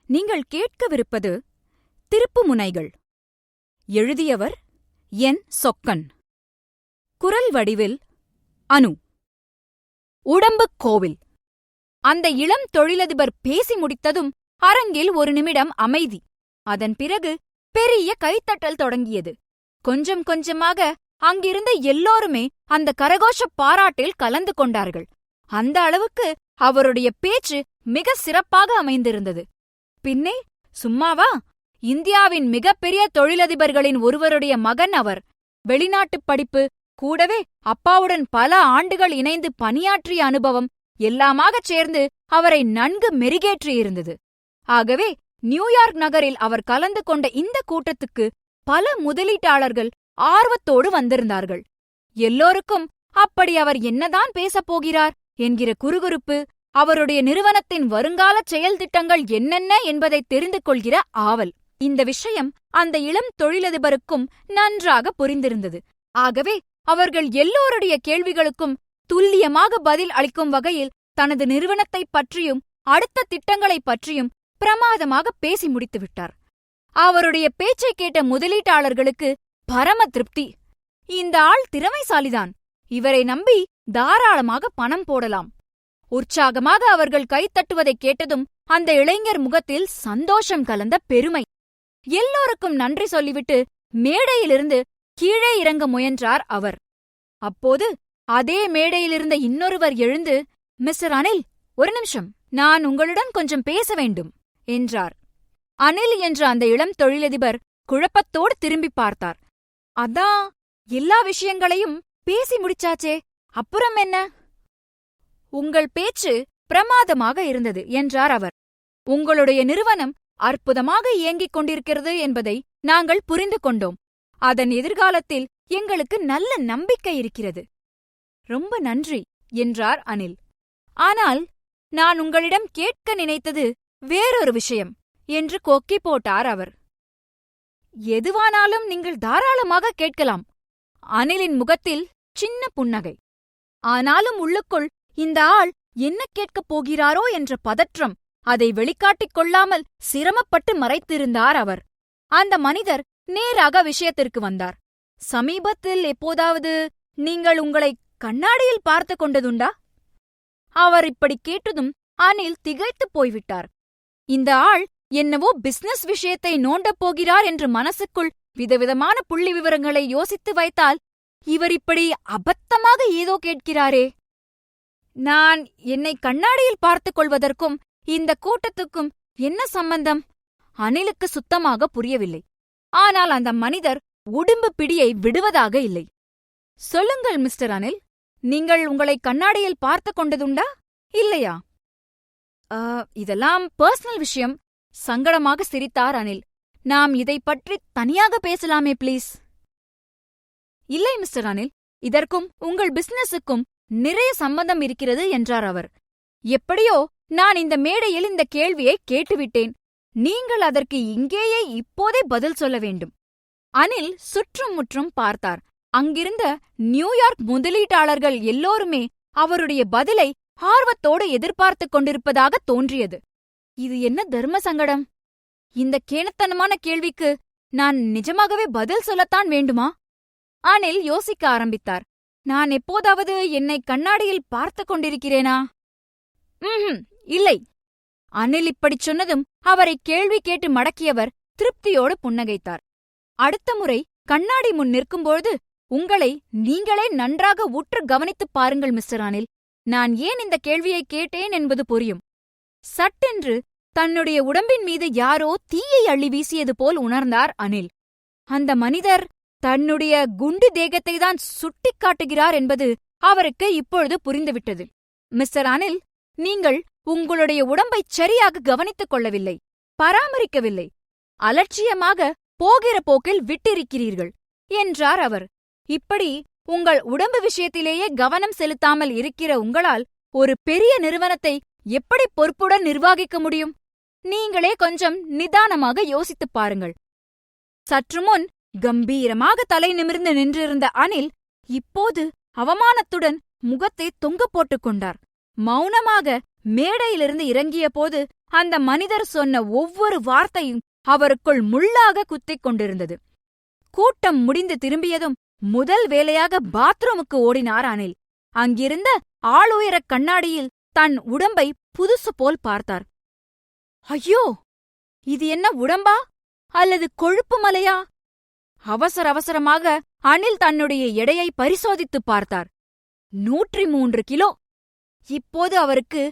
நீங்கள் கேட்கவிருப்பது திருப்புமுனைகள். எழுதியவர் என். சொக்கன். குரல் வடிவில் அனு. உடம்புக் கோவில். அந்த இளம் தொழிலதிபர் பேசி முடித்ததும் அரங்கில் ஒரு நிமிடம் அமைதி. அதன் பிறகு பெரிய கைத்தட்டல் தொடங்கியது. கொஞ்சம் கொஞ்சமாக அங்கிருந்த எல்லோருமே அந்த கரகோஷப் பாராட்டில் கலந்து கொண்டார்கள். அந்த அளவுக்கு அவருடைய பேச்சு மிக சிறப்பாக அமைந்திருந்தது. பின்னே சும்மாவா? இந்தியாவின் மிகப்பெரிய தொழிலதிபர்களின் ஒருவருடைய மகன் அவர். வெளிநாட்டுப் படிப்பு, கூடவே அப்பாவுடன் பல ஆண்டுகள் இணைந்து பணியாற்றிய அனுபவம் எல்லாமாகச் சேர்ந்து அவரை நன்கு மெருகேற்றியிருந்தது. ஆகவே நியூயார்க் நகரில் அவர் கலந்து கொண்ட இந்த கூட்டத்துக்கு பல முதலீட்டாளர்கள் ஆர்வத்தோடு வந்திருந்தார்கள். எல்லோருக்கும் அப்படி அவர் என்னதான் பேசப் போகிறார் என்கிற குறுகுறுப்பு, அவருடைய நிறுவனத்தின் வருங்கால செயல் திட்டங்கள் என்னென்ன என்பதை தெரிந்து கொள்கிற ஆவல். இந்த விஷயம் அந்த இளம் தொழிலதிபருக்கும் நன்றாக புரிந்திருந்தது. ஆகவே அவர்கள் எல்லோருடைய கேள்விகளுக்கும் துல்லியமாக பதில் அளிக்கும் வகையில் தனது நிறுவனத்தைப் பற்றியும் அடுத்த திட்டங்களைப் பற்றியும் பிரமாதமாக பேசி முடித்துவிட்டார். அவருடைய பேச்சை கேட்ட முதலீட்டாளர்களுக்கு பரம திருப்தி. இந்த ஆள் திறமைசாலிதான், இவரை நம்பி தாராளமாக பணம் போடலாம். உற்சாகமாக அவர்கள் கைத்தட்டுவதைக் கேட்டதும் அந்த இளைஞர் முகத்தில் சந்தோஷம் கலந்த பெருமை. எல்லோருக்கும் நன்றி சொல்லிவிட்டு மேடையிலிருந்து கீழே இறங்க முயன்றார் அவர். அப்போது அதே மேடையிலிருந்த இன்னொருவர் எழுந்து, மிஸ்டர் அனில், ஒரு நிமிஷம், நான் உங்களுடன் கொஞ்சம் பேச வேண்டும் என்றார். அனில் என்ற அந்த இளம் தொழிலதிபர் குழப்பத்தோடு திரும்பி பார்த்தார். அதான் எல்லா விஷயங்களையும் பேசி முடிச்சாச்சே, அப்புறம் என்ன? உங்கள் பேச்சு பிரமாதமாக இருந்தது என்றார் அவர். உங்களுடைய நிறுவனம் அற்புதமாக இயங்கிக் கொண்டிருக்கிறது என்பதை நாங்கள் புரிந்து கொண்டோம். அதன் எதிர்காலத்தில் எங்களுக்கு நல்ல நம்பிக்கை இருக்கிறது. ரொம்ப நன்றி என்றார் அனில். ஆனால் நான் உங்களிடம் கேட்க நினைத்தது வேறொரு விஷயம் என்று கொக்கி போட்டார் அவர். எதுவானாலும் நீங்கள் தாராளமாக கேட்கலாம். அனிலின் முகத்தில் சின்ன புன்னகை. ஆனாலும் உள்ளுக்குள் இந்த ஆள் என்ன கேட்கப் போகிறாரோ என்ற பதற்றம். அதை வெளிக்காட்டிக் கொள்ளாமல் சிரமப்பட்டு மறைத்திருந்தார் அவர். அந்த மனிதர் நேராக விஷயத்திற்கு வந்தார். சமீபத்தில் எப்போதாவது நீங்கள் உங்களை கண்ணாடியில் பார்த்து கொண்டதுண்டா? அவர் இப்படி கேட்டதும் அனில் திகைத்துப் போய்விட்டார். இந்த ஆள் என்னவோ பிசினஸ் விஷயத்தை நோண்டப் போகிறார் என்று மனசுக்குள் விதவிதமான புள்ளி விவரங்களை யோசித்து வைத்தால், இவர் இப்படி அபத்தமாக ஏதோ கேட்கிறாரே. நான் என்னை கண்ணாடியில் பார்த்துக் கொள்வதற்கும் இந்த கூட்டத்துக்கும் என்ன சம்பந்தம்? அனிலுக்கு சுத்தமாக புரியவில்லை. ஆனால் அந்த மனிதர் உடும்பு பிடியை விடுவதாக இல்லை. சொல்லுங்கள் மிஸ்டர் அனில், நீங்கள் உங்களை கண்ணாடியில் பார்த்து கொண்டதுண்டா இல்லையா? இதெல்லாம் பர்சனல் விஷயம். சங்கடமாக சிரித்தார் அனில். நாம் இதைப் பற்றி தனியாக பேசலாமே ப்ளீஸ். இல்லை மிஸ்டர் அனில், இதற்கும் உங்கள் பிசினஸுக்கும் நிறைய சம்பந்தம் இருக்கிறது என்றார் அவர். எப்படியோ நான் இந்த மேடையில் இந்த கேள்வியை கேட்டுவிட்டேன். நீங்கள் அதற்கு இங்கேயே இப்போதே பதில் சொல்ல வேண்டும். அனில் சுற்றும் முற்றும் பார்த்தார். அங்கிருந்த நியூயார்க் முதலீட்டாளர்கள் எல்லோருமே அவருடைய பதிலை ஆர்வத்தோடு எதிர்பார்த்துக் கொண்டிருப்பதாக தோன்றியது. இது என்ன தர்ம சங்கடம்? இந்த கேணத்தனமான கேள்விக்கு நான் நிஜமாகவே பதில் சொல்லத்தான் வேண்டுமா? அனில் யோசிக்க ஆரம்பித்தார். நான் எப்போதாவது என்னை கண்ணாடியில் பார்த்து கொண்டிருக்கிறேனா? இல்லை. அனில் இப்படிச் சொன்னதும் அவரை கேள்வி கேட்டு மடக்கியவர் திருப்தியோடு புன்னகைத்தார். அடுத்த முறை கண்ணாடி முன் நிற்கும்போது உங்களை நீங்களே நன்றாக உற்று கவனித்துப் பாருங்கள் மிஸ்டர் அனில். நான் ஏன் இந்த கேள்வியை கேட்டேன் என்பது புரியும். சட்டென்று தன்னுடைய உடம்பின் மீது யாரோ தீயை அள்ளி வீசியது போல் உணர்ந்தார் அனில். அந்த மனிதர் தன்னுடைய குண்டு தேகத்தை தான் சுட்டிக் காட்டுகிறார் என்பது அவருக்கு இப்பொழுது புரிந்துவிட்டது. மிஸ்டர் அனில், நீங்கள் உங்களுடைய உடம்பைச் சரியாக கவனித்துக் கொள்ளவில்லை, பராமரிக்கவில்லை. அலட்சியமாக போகிற போக்கில் விட்டிருக்கிறீர்கள் என்றார் அவர். இப்படி உங்கள் உடம்பு விஷயத்திலேயே கவனம் செலுத்தாமல் இருக்கிற உங்களால் ஒரு பெரிய நிறுவனத்தை எப்படி பொறுப்புடன் நிர்வகிக்க முடியும்? நீங்களே கொஞ்சம் நிதானமாக யோசித்துப் பாருங்கள். சற்றுமுன் கம்பீரமாக தலை நிமிர்ந்து நின்றிருந்த அனில் இப்போது அவமானத்துடன் முகத்தை தொங்க போட்டுக் கொண்டார். மௌனமாக மேடையிலிருந்து இறங்கிய போது அந்த மனிதர் சொன்ன ஒவ்வொரு வார்த்தையும் அவருக்குள் முள்ளாக குத்திக் கொண்டிருந்தது. கூட்டம் முடிந்து திரும்பியதும் முதல் வேலையாக பாத்ரூமுக்கு ஓடினார் அனில். அங்கிருந்த ஆளுயரக் கண்ணாடியில் தன் உடம்பை புதுசு போல் பார்த்தார். ஐயோ, இது என்ன உடம்பா அல்லது கொழுப்பு மலையா? அவசரமாக அனில் தன்னுடைய எடையை பரிசோதித்துப் பார்த்தார். 103 கிலோ. இப்போது அவருக்கு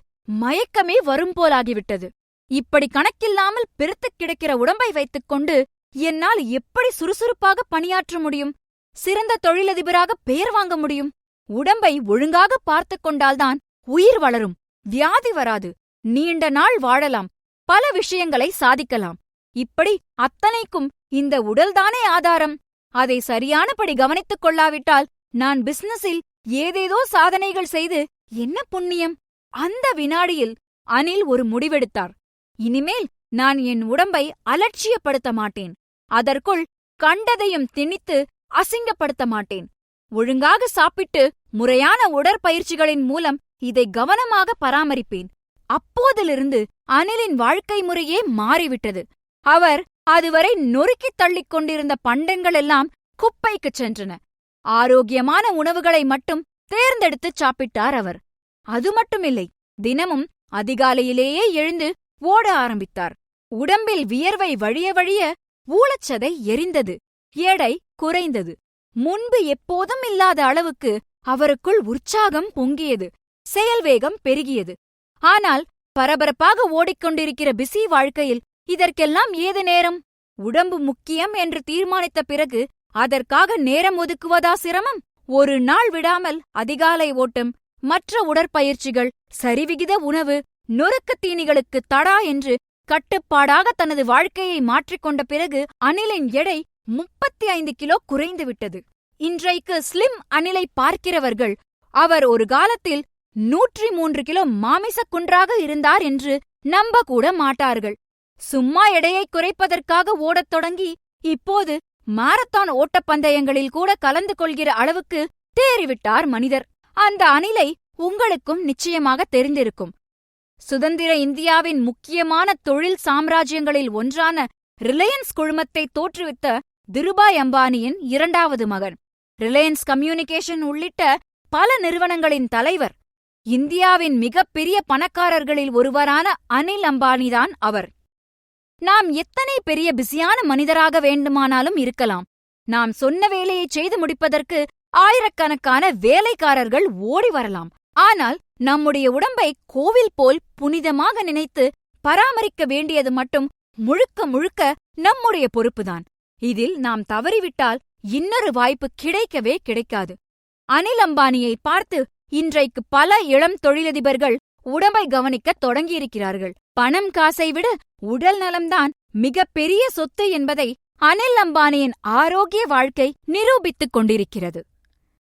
மயக்கமே வரும் போலாகிவிட்டது. இப்படி கணக்கில்லாமல் பெருத்துக் கிடக்கிற உடம்பை வைத்துக்கொண்டு என்னால் எப்படி சுறுசுறுப்பாக பணியாற்ற முடியும்? சிறந்த தொழிலதிபராக பெயர் வாங்க முடியும்? உடம்பை ஒழுங்காக பார்த்துக் கொண்டால்தான் உயிர் வளரும், வியாதி வராது, நீண்ட நாள் வாழலாம், பல விஷயங்களை சாதிக்கலாம். இப்படி அத்தனைக்கும் இந்த உடல்தானே ஆதாரம். அதை சரியானபடி கவனித்துக் கொள்ளாவிட்டால் நான் பிசினஸில் ஏதேதோ சாதனைகள் செய்து என்ன புண்ணியம்? அந்த வினாடியில் அனில் ஒரு முடிவெடுத்தார். இனிமேல் நான் என் உடம்பை அலட்சியப்படுத்த மாட்டேன். அதற்குள் கண்டதையும் திணித்து அசிங்கப்படுத்த மாட்டேன். ஒழுங்காக சாப்பிட்டு முறையான உடற்பயிற்சிகளின் மூலம் இதை கவனமாக பராமரிப்பேன். அப்போதிலிருந்து அனிலின் வாழ்க்கை முறையே மாறிவிட்டது. அவர் அதுவரை நொறுக்கித் தள்ளிக் கொண்டிருந்த பண்டங்களெல்லாம் குப்பைக்குச் சென்றன. ஆரோக்கியமான உணவுகளை மட்டும் தேர்ந்தெடுத்துச் சாப்பிட்டார் அவர். அது மட்டுமில்லை, தினமும் அதிகாலையிலேயே எழுந்து ஓட ஆரம்பித்தார். உடம்பில் வியர்வை வழிய வழிய ஊளச்சதை எரிந்தது. எடை குறைந்தது. முன்பு எப்போதும் இல்லாத அளவுக்கு அவருக்குள் உற்சாகம் பொங்கியது. செயல்வேகம் பெருகியது. ஆனால் பரபரப்பாக ஓடிக்கொண்டிருக்கிற பிஸி வாழ்க்கையில் இதற்கெல்லாம் ஏது நேரம்? உடம்பு முக்கியம் என்று தீர்மானித்த பிறகு அதற்காக நேரம் ஒதுக்குவதா சிரமம்? ஒரு நாள் விடாமல் அதிகாலை ஓட்டம், மற்ற உடற்பயிற்சிகள், சரிவிகித உணவு, நொறுக்குத் தீனிகளுக்கு தடா என்று கட்டுப்பாடாக தனது வாழ்க்கையை மாற்றிக்கொண்ட பிறகு அனிலின் எடை 35 கிலோ குறைந்துவிட்டது. இன்றைக்கு ஸ்லிம் அனிலை பார்க்கிறவர்கள் அவர் ஒரு காலத்தில் 103 கிலோ மாமிசக் குன்றாக இருந்தார் என்று நம்பக்கூட மாட்டார்கள். சும்மா எடையை குறைப்பதற்காக ஓடத் தொடங்கி இப்போது மாரத்தான் ஓட்டப்பந்தயங்களில் கூட கலந்து கொள்கிற அளவுக்கு தேறிவிட்டார் மனிதர். அந்த அனிலை உங்களுக்கும் நிச்சயமாக தெரிந்திருக்கும். சுதந்திர இந்தியாவின் முக்கியமான தொழில் சாம்ராஜ்யங்களில் ஒன்றான ரிலையன்ஸ் குழுமத்தை தோற்றுவித்த திருபாய் அம்பானியின் 2வது மகன். ரிலையன்ஸ் கம்யூனிகேஷன் உள்ளிட்ட பல நிறுவனங்களின் தலைவர். இந்தியாவின் மிகப்பெரிய பணக்காரர்களில் ஒருவரான அனில் அம்பானிதான் அவர். நாம் எத்தனை பெரிய பிஸியான மனிதராக வேண்டுமானாலும் இருக்கலாம். நாம் சொன்ன வேலையை செய்து முடிப்பதற்கு ஆயிரக்கணக்கான வேலைக்காரர்கள் ஓடி வரலாம். ஆனால் நம்முடைய உடம்பை கோவில் போல் புனிதமாக நினைத்து பராமரிக்க வேண்டியது மட்டும் முழுக்க முழுக்க நம்முடைய பொறுப்புதான். இதில் நாம் தவறிவிட்டால் இன்னொரு வாய்ப்பு கிடைக்கவே கிடைக்காது. அனில் அம்பானியை பார்த்து இன்றைக்கு பல இளம் தொழிலதிபர்கள் உடம்பை கவனிக்கத் தொடங்கியிருக்கிறார்கள். பணம் காசை விட உடல் நலம்தான் மிகப்பெரிய சொத்து என்பதை அனில் அம்பானியின் ஆரோக்கிய வாழ்க்கை நிரூபித்துக் கொண்டிருக்கிறது.